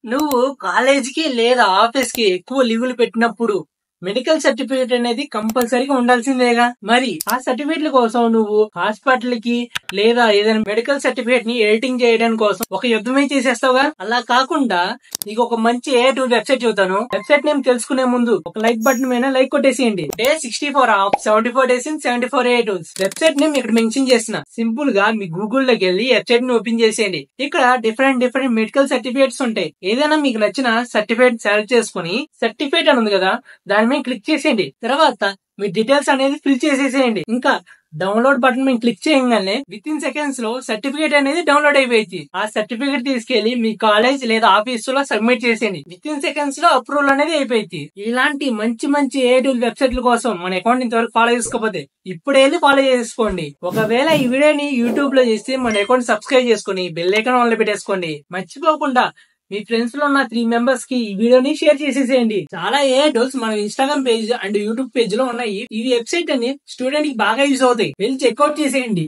నువ్వు కాలేజీకి లేదా ఆఫీస్ కి ఎక్కువ లీవులు పెట్టినప్పుడు మెడికల్ సర్టిఫికేట్ అనేది కంపల్సరీగా ఉండాల్సిందేగా. మరి ఆ సర్టిఫికేట్ల కోసం నువ్వు హాస్పిటల్ కి లేదా ఏదైనా మెడికల్ సర్టిఫికేట్ ని ఎడిటింగ్ చేయడం కోసం ఒక యుద్ధమే చేసేస్తావుగా. అలా కాకుండా నీకు ఒక మంచి A2 వెబ్సైట్ చెబుతాను. వెబ్సైట్ నేమ్ తెలుసుకునే ముందు ఒక లైక్ బటన్ మీద లైక్ కొట్టేసేయండి. Day 64 of 74 days in 74 A2s. Website name ఇక్కడ మెన్షన్ చేసిన. సింపుల్ గా మీ గూగుల్ లోకి వెళ్ళి వెబ్సైట్ ని ఓపెన్ చేసేయండి. ఇక్కడ డిఫరెంట్ మెడికల్ సర్టిఫికేట్స్ ఉంటాయి. ఏదైనా మీకు నచ్చిన సర్టిఫికేట్ సెలెక్ట్ చేసుకుని సర్టిఫికేట్ అని ఉంది కదా, దాని మీద క్లిక్ చేసేయండి. తర్వాత మీ డీటెయిల్స్ అనేది ఫిల్ చేసేసేయండి. ఇంకా డౌన్లోడ్ బటన్ మీద క్లిక్ చేయగానే విత్ ఇన్ సెకండ్స్ లో సర్టిఫికేట్ అనేది డౌన్లోడ్ అయిపోయింది. ఆ సర్టిఫికేట్ తీసుకెళ్లి మీ కాలేజ్ లేదా ఆఫీస్ లో సబ్మిట్ చేసేయండి. విత్ ఇన్ సెకండ్స్ లో అప్రూవల్ అనేది అయిపోయింది. ఇలాంటి మంచి A2 వెబ్సైట్ల కోసం మన అకౌంట్ ఇంతవరకు ఫాలో చేసుకోకపోతే ఇప్పుడే ఫాలో చేసుకోండి. ఒకవేళ ఈ వీడియోని యూట్యూబ్ లో చేస్తే మన అకౌంట్ సబ్స్క్రైబ్ చేసుకుని బెల్ ఐకాన్ ఆన్ లో పెట్టేసుకోండి. మర్చిపోకుండా మీ ఫ్రెండ్స్ లో ఉన్న 3 మెంబర్స్ కి ఈ వీడియోని షేర్ చేసేసేయండి. చాలా A2s మన Instagram page and YouTube page లో ఉన్నాయి. ఈ వెబ్సైట్ అని స్టూడెంట్ కి బాగా యూజ్ అవుతాయి. వెళ్ళి చెక్అౌట్ చేసేయండి.